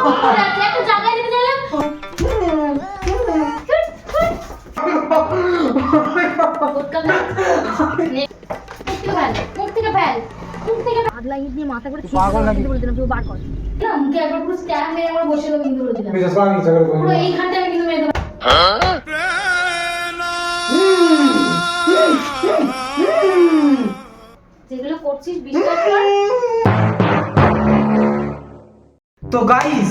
একটা জায়গায় দিতে চাইলাম মুখ থেকে ফেল আগলা ইট নিয়ে মাথা করে পাগল নাকি বলে দিলাম তুই বার কর না মুখে একবার পুরো স্ট্যাম্প মেরে আমরা বসে দেবো কিন্তু বলে দিলাম পুরো এইখানটা আমি কিন্তু মেরে দেবো যেগুলো করছিস বিশ্বাস কর। তো গাইস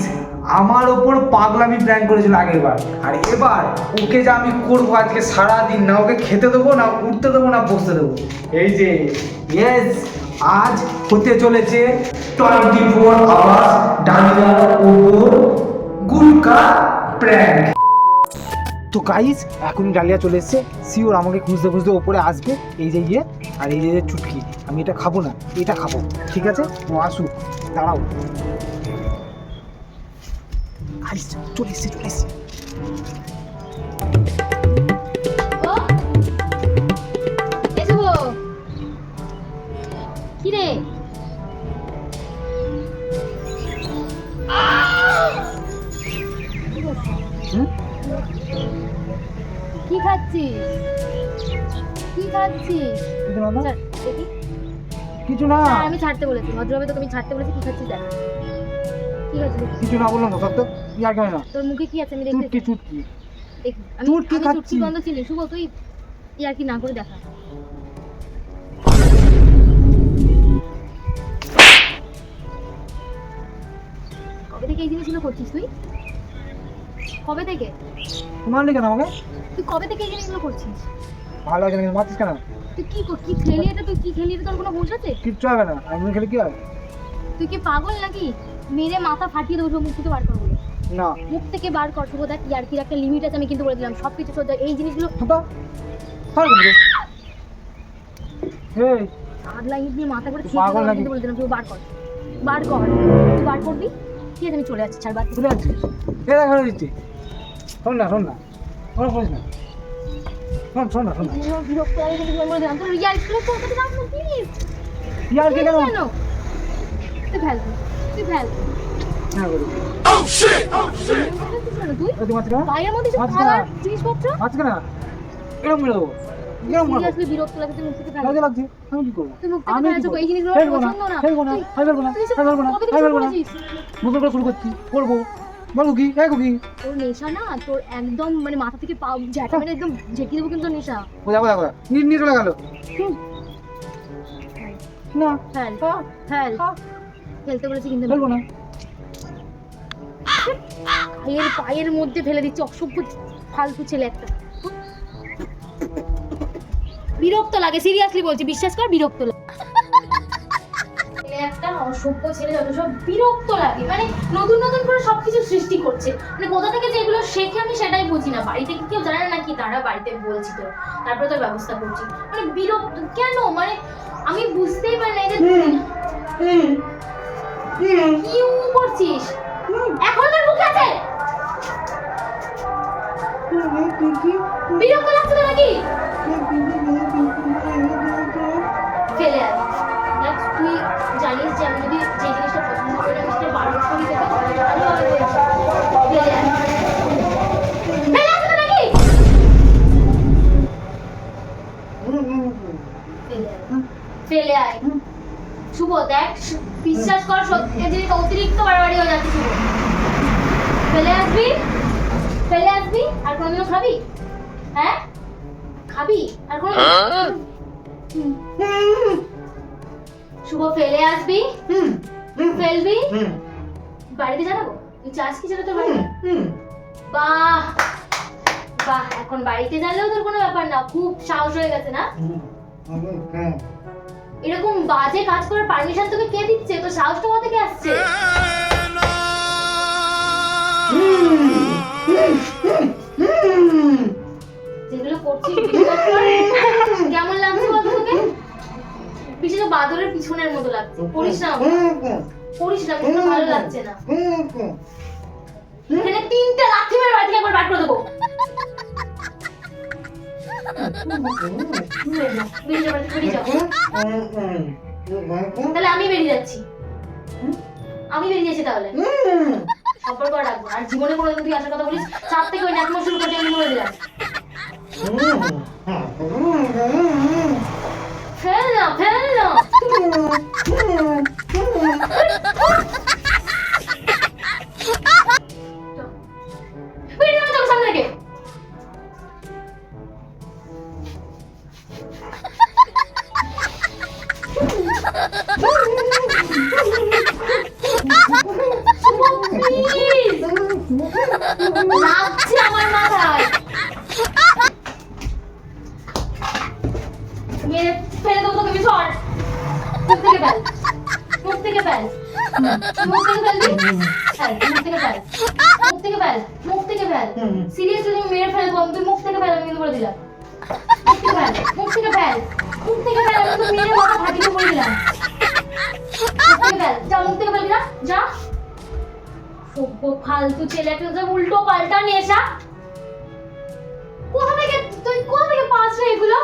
আমার ওপর পাগলামি প্ল্যান করেছিল আগেরবার, আর এবার ওকে যা আমি করবো আজকে সারা দিন, না ওকে খেতে দেবো, না উঠতে দেবো, না বসতে দেবো। এই যে ইয়েস, আজ হতে চলেছে 24 আওয়ার্স ডালিয়ার ওপর গুলকা প্র্যাঙ্ক। তো গাইস এখনই ডালিয়া চলে এসছে, শিওর আমাকে খুঁজতে খুঁজতে ওপরে আসবে। এই যে ইয়ে আর এই যে চুটকি, আমি এটা খাবো না, এটা খাবো, ঠিক আছে? ও আসুক, দাঁড়াও। চলে এসছি কি রে কি খাচ্ছিস? কিছু না, আমি ছাড়তে বলেছি ভদ্রভাবে, তোকে আমি ছাড়তে বলেছি। কি খাচ্ছিস দেখ, কি খাচ্ছিস? কিছু না বললাম তো, সব তো ইয়ার কেন না। তোর মুখে কি আছে আমি দেখতে চুটকি দেখ, আমি চুটকি গন্ধ চিনি। শুভ তুই ইয়ার কি না করে দেখা। কবে থেকে এই জিনিসগুলো করছিস তুই? কবে থেকে? মারলি কেন আমাকে? তুই কবে থেকে এই জিনিসগুলো করছিস? ভালো লাগে না, মারছিস কেন? তুই কি খেলি এটা? তুই কি খেলি এটা? তোর কোনো হুঁশ আছে? কিচ্ছু হবে না, আমি খেলে কি হয়? তুই কি পাগল নাকি? মেরে মাথা ফাটিয়ে দেবো। মুখ থেকে বার কর বলে না, মুখ থেকে বার কর। শুভ দেখ ইয়ার কি একটা লিমিট আছে, আমি কিন্তু বলে দিলাম। সবকিছু সহ্য, এই জিনিসগুলো এই আগলা ইট নিয়ে মাথা করে পাগল নাকি? কিন্তু বলে দিলাম তুই বার কর তুই বার করবি। ঠিক আছে আমি চলে যাচ্ছি, ছাড় বাদ চলে যাচ্ছিস? এই দেখ দিচ্ছি, শোন না কোনো বলিস না, শোন না বিরক্ত লাগে কিন্তু বলে দিলাম তোর ইয়ার স্কুলে তোর কাছে রাখ না প্লিজ। ইয়ার কি কেন? তুই ফেল হ্যাঁ বলি। তুই মাছ কেন? বাইরের মধ্যে সব মাছ খাবার কেন? জিনিসপত্র মাছ কেন এরকম মেরে দেবো? এরকম মারবো? সিরিয়াসলি বিরক্ত লাগে। তুই মুখ থেকে ফেল। কাজে লাগছে, আমি কি করবো? তুই মুখ থেকে আমি ফেল। কি করবো? এই জিনিসগুলো ফেলবো না, পছন্দ না। ফেলবো না, ফেলবো না, তুই ফেলবো না, কবে থেকে ফেলবো না। করেছিস? নতুন করে শুরু করছি, করবো। বলো কি, কুকি তোর নেশা না, তোর একদম মানে মাথা থেকে পা ঝাঁটা মেরে একদম ঝেঁকিয়ে দেবো কিন্তু নেশা। কোথা নিয়ে চলে গেল না। ফেল ফেলতে বলেছি কিন্তু ফেলবো না। পায়ের মধ্যে ফেলে দিচ্ছে অসভ্য ফালতু ছেলে একটা। বিরক্ত লাগে, সিরিয়াসলি বলছি, বিশ্বাস কর বিরক্ত লাগে। একটা অসভ্য ছেলে যত সব বিরক্ত লাগে, মানে নতুন করে সবকিছু সৃষ্টি করছে, মানে কোথা থেকে যে এগুলো শেখে আমি সেটাই বুঝি না। বাড়িতে কেউ জানে না নাকি? তারা বাড়িতে বলছি তো, তারপরে তোর ব্যবস্থা করছি। মানে বিরক্ত কেন, মানে আমি বুঝতেই পারি না এই যে কি করছিস। এখন তোর মুখে আছে বিরক্ত লাগছে তো নাকি? ফেলে আয়। দেখ তুই জানিস যে আমি যদি যে জিনিসটা পছন্দ করি আমি সেটা বারণ করি তোকে, ফেলে আয়। ফেলে আসছে তো নাকি? ফেলে আয়। শুভ দেখ, বিশ্বাস কর সত্যি জিনিস অতিরিক্ত বাড়াবাড়ি হয়ে যাচ্ছে। শুভ ফেলে আসবি আর কোনদিনও খাবি? হ্যাঁ খাবি আর কোন? শুভ ফেলে আসবি, ফেলবি, বাড়িতে জানাবো। তুই চাস কি জানাতে পারবি? বাহ এখন বাড়িতে জানলেও তোর কোনো ব্যাপার না, খুব সাহস হয়ে গেছে না? এরকম বাজে কাজ করার পারমিশন তোকে কে দিচ্ছে? তোর সাহসটা কোথা থেকে আসছে? যেগুলো করছিস বিশ্বাস কর কেমন লাগছে বলতো তোকে? বিশেষ বাদরের পিছনের মতো লাগছে। করিস না কিন্তু ভালো লাগছে না। এখানে 3টা লাথি মেরে বাড়ি থেকে একবার বার করে দেবো। তাহলে আমি বেরিয়ে যাচ্ছি তাহলে। অপর করে রাখবো না। আর জীবনে কোনোদিন তুই আসার কথা বলিস, চাপ থেকে ওই নাকমো শুরু করতে আমি বলে দিলাম। ফেল না, ফেল না। বেরিয়ে যাও তোর সামনে থেকে। লাগছে আমার মাথায়। মেরে ফেলে দেবো তোকে, সর। মুখ থেকে ফেল, মুখ থেকে ফেল, মুখ থেকে ফেল দি। মুখ থেকে ফেল, মুখ থেকে ফেল, মুখ থেকে ফেল। সিরিয়াসলি তুমি মেরে ফেলে দেবো, তুই মুখ থেকে ফেল, আমি কিন্তু বলে দিলাম। মুখ থেকে ফেল, মুখ থেকে ফেল, মুখ থেকে ফেল, আমি তো মেরে মাথা ফাটিয়ে বলে দিলাম। মুখ থেকে ফেল, যা মুখ থেকে ফেল, যা। সভ্য ফালতু ছেলে একটা, উল্টো পাল্টা নেশা। কোথা থেকে তুই, কোথা থেকে পাস রে এগুলো?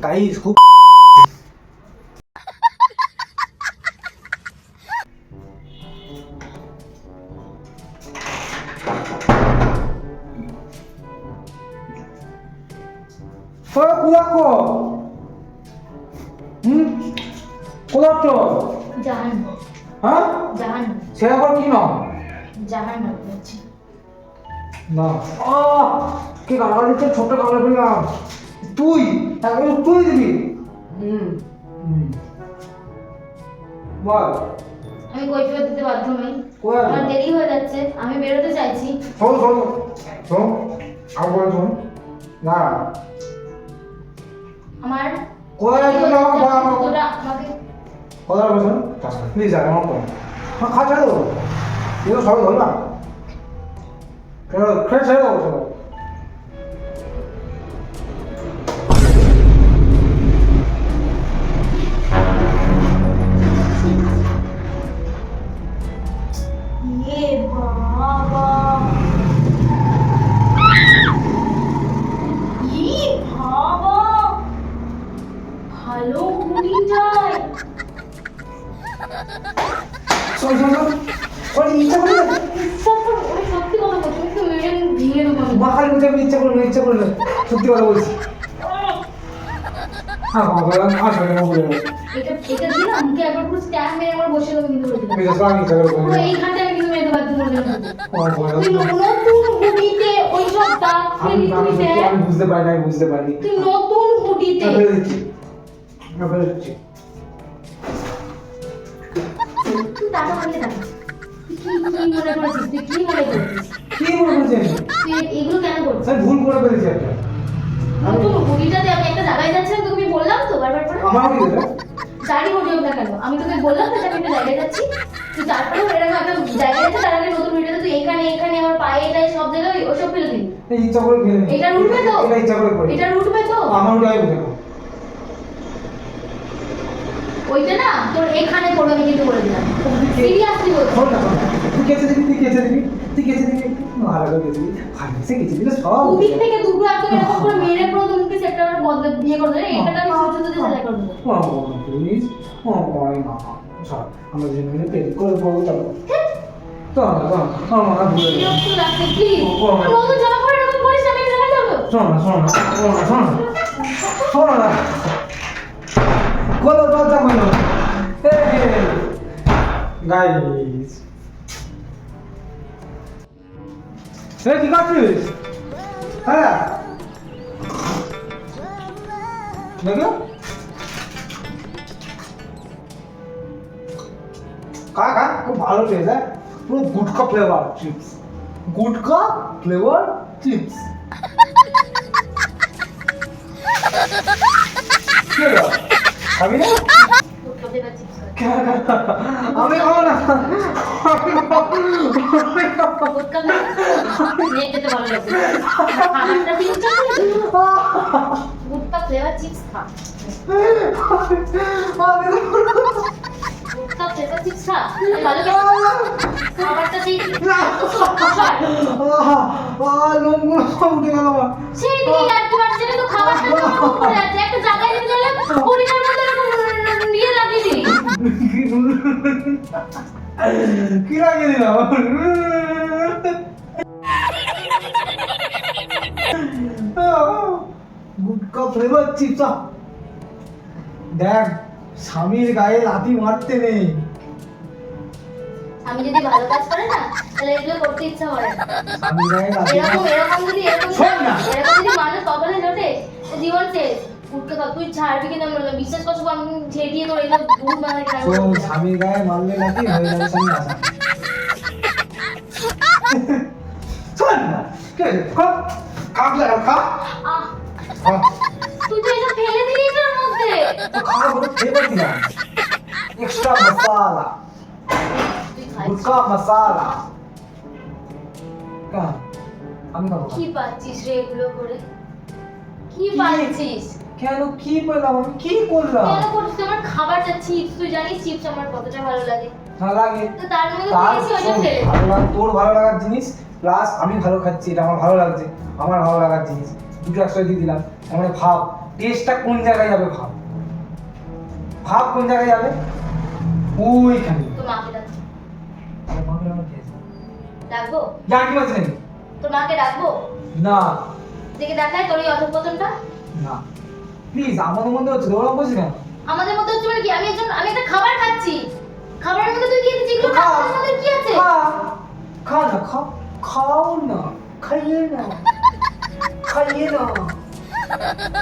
গাইস খুব কোলাকো কোলাটো জাহান্নাম, হ্যাঁ জাহান্নাম, সেটা আবার কি নাম? জাহান্নাম বলছি। না কে গালা দিচ্ছে, ছোট গালা পেলাম। তুই একবার তুই দিবি। বল। আমি কৈফিয়ত দিতে বাধ্য নই, কই আসবি? আমার দেরি হয়ে যাচ্ছে, আমি বেরোতে চাইছি। শোন শোন শোন আবার শোন না আমার কোথায় আসবি না আমাকে বল, আমাকে তোরা আমাকে কোথায় বসুন প্লিজ আর আমার কোন খা ছেড়ে দেবো, এগুলো সবাই ধরলাম খেয়ে ছেড়ে দেবো সবাই। এ বাবা, ই বাবা, ভালো গুলি যায়। শোন শোন শোন ওর ইচ্ছা করে ওরে সত্যি কথা বলছি, আমি তো মেরে ভেঙে দেবো আমি। মাখালি মুখে আমি ইচ্ছা করলো ইচ্ছা করলো সত্যি কথা বলছি। হ্যাঁ আসলে বলে এটা এটা দিলাম মুখে একবার পুরো স্ট্যাম্প মেরে আমার বসে দেবো কিন্তু বলে দিলাম। বিশেষ করে আমি ইচ্ছা করে পুরো বলবো এইখানটা আমি কিন্তু মেরে বাধ্য করে দিলাম। আমার তুই নতুন হুডিতে ওই সব দাগ ফেলি তুই দেখ। আমি বুঝতে পারি না, আমি বুঝতে পারি। তুই নতুন হুডিতে ফেলে দিচ্ছি, ফেলে দিচ্ছি। তুই টাকা মারিয়ে দেখ। তুই কি মনে করেছিস, তুই কি মনে করেছিস, কি মনে করছেন? তুই এগুলো কেন করছিস? আমি ভুল করে ফেলেছি একটা। নতুন হুডিটাতে আমি একটা জায়গায় যাচ্ছিলাম, তোকে আমি বললাম তো বারবার করে। আমার কি দেবে? যারই হুডি হোক না কেন, আমি তোকে বললাম তো যে আমি একটা জায়গায় যাচ্ছি, তুই তারপরেও এরকম একটা জায়গায় যাচ্ছে, তার আগে নতুন হুডিটাতে তুই এখানে এখানে আমার পায়ে এটাই সব জায়গায় ওসব ফেলে দিবি। এই ইচ্ছা করে ফেলে এটা উঠবে তো? এটা ইচ্ছা করে করি। এটা উঠবে তো? আমার উড়াই উঠে না। ওইটা না তোর এখানে পড়বে, আমি কিন্তু বলে দিলাম। সিরিয়াসলি বলছি। শোন না শোন না। তুই কেচে দিবি, তুই কেচে দিবি, তুই কেচে দিবি, ভালো করে কেচে দিবি, ভালো সে কেচে দিবি সব। দুদিক থেকে দুটো একদম এরকম করে মেরে পুরো দুটো সেক্টর বদলে দিয়ে করে দেবে, এটা আমি ছোট ছোট দিয়ে সেলাই করে দেবো। প্লিজ না সব আমরা যে মিলে পেট করে বলবো চলো তো আমার মাথা ঘুরে গেল। বিরক্ত লাগছে প্লিজ। নতুন জামা পরে এরকম করিস, আমি জামা দেবো। শোন না শোন না শোন না শোন না শোন না কত দরজা মানো গাইস এই কি করছিস? হ্যাঁ দেখো কাকা খুব ভালো টেস্ট হ্যাঁ, পুরো গুটকা ফ্লেভার চিপস, গুটকা ফ্লেভার চিপস। কে খাবি না? তোকে বাচ্চা আমি খাবো না, বোটকা নিয়ে যেতে ভালো লাগছে। খাবারটা ফিউচার বোটকা ফ্লেভার চিপস খা, বোটকা ফ্লেভার চিপস খা, ভালো লাগে খাবারটা সেই লোমগুলো সব উঠে গেল আমার। সেই দিকে একবার ছেড়ে মুখ করে যাচ্ছে, একটা জায়গায় নিয়ে গেলে হরিণের মতো এরকম নিয়ে লাগিয়ে দিলি। কি লাগিয়ে দিলাম? গুটকা ফ্লেভার চিপস। দেখ, স্বামীর গায়ে লাথি মারতে নেই। আমি যদি ভালো কাজ করে না তাহলে এগুলো করতে ইচ্ছা করে না। স্বামীর গায়ে লাথি এরকম শোন না। এরকম যদি মানুষ কপালে জোটে জীবন শেষ। উঠতে থাক, তুই ছাড়বি কিনা বললাম, বিশ্বাস করছো আমি ছেড়ে দিয়ে তোর এটা ভুল মানে শোন, স্বামীর গায়ে মারলে লাথি হয়ে যাবে স্বামী আসা। শোন না, কি হয়েছে? কাক লাগা, খা। তুই তো এটা ফেলে দিলি এটার মধ্যে। তো খাওয়া বলে ফ্লেভার দিলাম, এক্সট্রা মশলা, তুই খাই গুটকা মশলা। কার? আমি খাবো। কি পাচ্ছিস রে এগুলো করে? কি পাচ্ছিস? কেন কি পেলাম? আমি কি করলাম? কেন করছিস? আমার খাবারটা চিপস, তুই জানিস চিপস আমার কতটা ভালো লাগে। না লাগে। তো তার মধ্যে তার দিয়েছি ওইটা শোন, ফেলে। ভালো লাগ, তোর ভালো লাগার জিনিস প্লাস আমি ভালো খাচ্ছি, এটা আমার ভালো লাগছে, আমার ভালো লাগার জিনিস দুটো একসাথে দিয়ে দিলাম। মানে ভাব টেস্টটা কোন জায়গায় যাবে, ভাব ভাব কোন জায়গায় যাবে, ওইখানে। তোর মাকে ডাকবো। আরে মাকে আমার কি আছে? ডাকবো? জানি মাঝে নাকি? তোর মাকে ডাকবো? না দেখে দেখায় তোর এই অধঃপতনটা। না প্লিজ, আমাদের মধ্যে হচ্ছে ওরকম বলছি না। আমাদের মধ্যে হচ্ছে মানে কি, আমি একটা খাবার খাচ্ছি, খাবারের মধ্যে তুই কি দিচ্ছিস? এগুলো খা। খাবারের মধ্যে কি আছে? খা খা না, খাও না, খাইয়ে না, খাইয়ে না,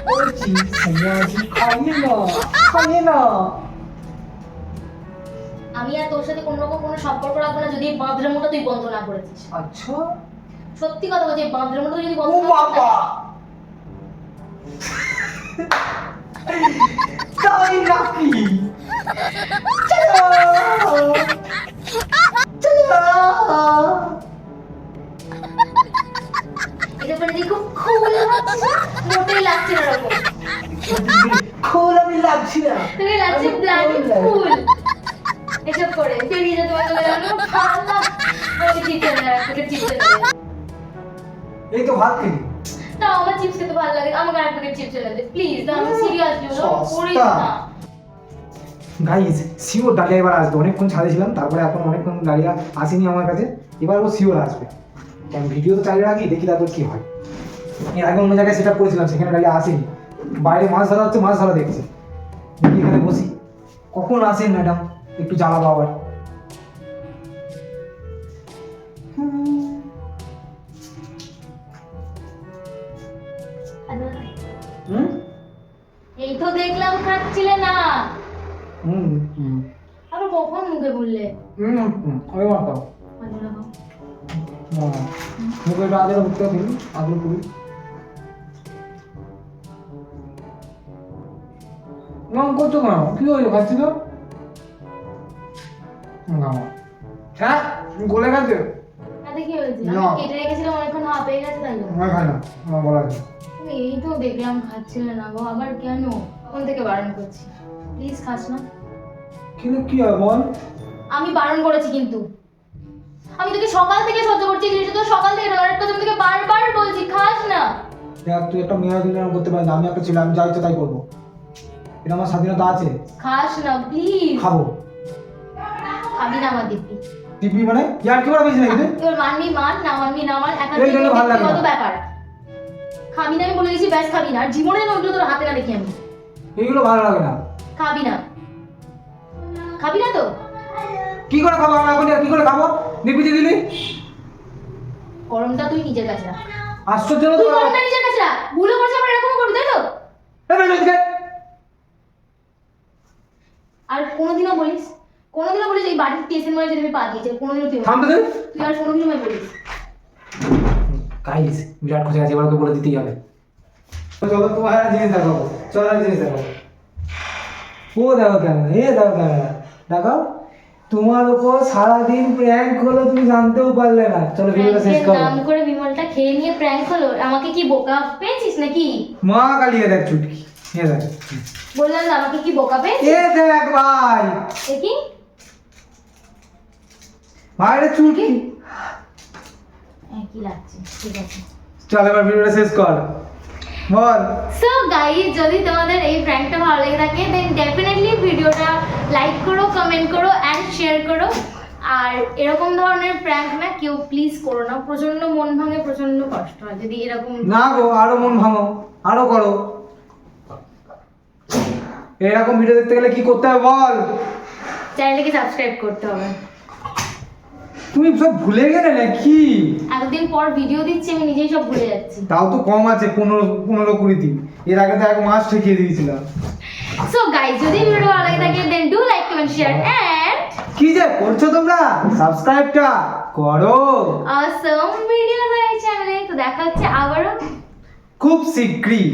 বলছি সন্ন্যাসী, খাইয়ে না, খাইয়ে না। আমি আর তোর সাথে কোনো রকম কোনো সম্পর্ক রাখবো না যদি এই বাঁদরের তুই বন্ধ না করেছিস। আচ্ছা, সত্যি কথা বলছি, এই বাঁদরের মতো যদি বন্ধ ও না করিস বাবা, না- তাই নাকি? চলো, চলো। এটা পরে দেখো খুব লাগছে না, মোটেই লাগছে না এরকম। খোল আমি লাগছি না। তোকে লাগছে ব্লাডি ফুল। এসব করে বেরিয়ে যেতে পারলে না, ভালো না। আমাকে চিপস এনে রাখ, তোকে চিপস এনে দে। এই তো ভাত খেলি। তাও আমার চিপস খেতে ভালো লাগে, আমাকে আর প্যাকেট চিপস এনে দে প্লিজ। আমি সিরিয়াসলি করিস না। গাইস, শিওর ডালিয়া এবার আসবে। অনেকক্ষণ ছাদে ছিলাম, তারপরে এখন অনেকক্ষণ ডালিয়া আসেনি আমার কাছে, এবার ও শিওর আসবে। কারণ ভিডিও তো চালিয়ে রাখি, দেখি তারপর কি হয়। এর আগে অন্য জায়গায় সেট আপ করেছিলাম, সেখানে ডালিয়া আসেনি। বাইরে মাছ ধরা হচ্ছে, মাছ ধরা দেখছি। দেখি এখানে বসি, কখন আসেন ম্যাডাম, একটু জ্বালাবো আবার। হুম এই তো দেখলাম খাচ্ছিলে না, হুম হুম আরো কখন মুখে বললে ওই মারতাম মুখে একটু আদর উঠতে দিন, আদর করি। নাম করছো কেন? কি হয়েছে? খাচ্ছি তো হ্যাঁ, গলে গেছে। তাতে কি হয়েছে? না। আমি কেটে রেখেছিলাম অনেকক্ষণ, হাফ হয়ে গেছে তাই জন্য। আমার খাই না, আমার বলা আছে। তুমি এই তো দেখলাম খাচ্ছিলে না গো, আবার কেন? কোন থেকে বারণ করছি? প্লিজ খাস না। কিন্তু কি হয় বল? আমি বারণ করেছি কিন্তু, আমি তোকে সকাল থেকে সহ্য করছি, জিনিসটা তো সকাল থেকে না, একটা তুমি তোকে বারবার বলছি খাস না। দেখ, তুই একটা মেয়ের জন্য এরকম করতে পারিস না, আমি একটা ছেলে, আমি যা ইচ্ছা তাই করবো, এটা আমার স্বাধীনতা আছে। খাস না প্লিজ। খাবো। খাবি না আমার দিব্যি। টিপি মানে ইয়ার কি বলা বেশি নাকি? তোর মানবি মান, না মানবি না মান, একা এই জন্য ভালো লাগে না। ব্যক্তিগত ব্যাপার। খাবি না আমি বলে দিয়েছি, ব্যাস খাবি না, আর জীবনে ওগুলো তোর হাতে না দেখি আমি। এইগুলো ভালো লাগে না। খাবি না, খাবি না তো? কি করে খাবো আমি এখন? কি করে খাবো? নিপিতে দিলি গরমটা তুই নিজের কাছে রাখ। আশ্চর্য না তো। তুই গরমটা নিজের কাছে রাখ, ভুলও করছিস আবার এরকম করবি তাই তো? আর কোনোদিনও বলিস এই বাড়ির টেসের মধ্যে যদি আমি পা দিয়েছি, কোনোদিনও তুই থামতে দে। তুই আর কোনোদিনও আমি বলিস। গাইস, বিরাট খুশি আছে, এবার ওকে বলে দিতেই হবে। চলো তোমার একটা জিনিস দেখাবো, চলো একটা জিনিস দেখাবো। ও দেখো ক্যামেরা, এ দেখো ক্যামেরা, দেখো তোমার উপর সারাদিন প্র্যাঙ্ক হলো, তুমি জানতেও পারলে না। চলো ভিডিওটা শেষ করো। নাম করে বিমলটা খেয়ে নিয়ে প্র্যাঙ্ক হলো, আমাকে কি বোকা পেয়েছিস নাকি? মা কালিয়ে দেখ চুটকি, এ দেখ, বললাম না আমাকে কি বোকা পেয়েছিস? এ দেখ ভাই, দেখি ভাইরে চুটকি। কি লাগছে, ঠিক আছে। চল এবার ভিডিওটা শেষ কর। বল। সো গাইস, যদি তোমাদের এই প্র্যাঙ্কটা ভালো লেগে থাকে দেন ডেফিনেটলি ভিডিওটা লাইক করো, কমেন্ট করো অ্যান্ড শেয়ার করো। আর এরকম ধরনের প্র্যাঙ্ক না কেউ প্লিজ করো না, প্রচন্ড মন ভাঙে, প্রচন্ড কষ্ট হয় যদি এরকম। না গো, আরো মন ভাঙো, আরো করো। এরকম ভিডিও দেখতে গেলে কি করতে হবে বল? চ্যানেলটাকে সাবস্ক্রাইব করতে হবে। তুমি সব ভুলে গেলে নাকি? এতদিন পর ভিডিও দিচ্ছি, আমি নিজেই সব ভুলে যাচ্ছি। তাও তো কম আছে, 15-20 দিন। এর আগে তো 1 মাস ঠেকিয়ে দিয়েছিলাম। সো গাইস, যদি ভিডিও ভালো লাগে থাকে then do like, comment, share and কি যে করছো তোমরা? সাবস্ক্রাইবটা করো। অসম ভিডিও এই চ্যানেলে। তো দেখা হচ্ছে আবারও খুব শীঘ্রই।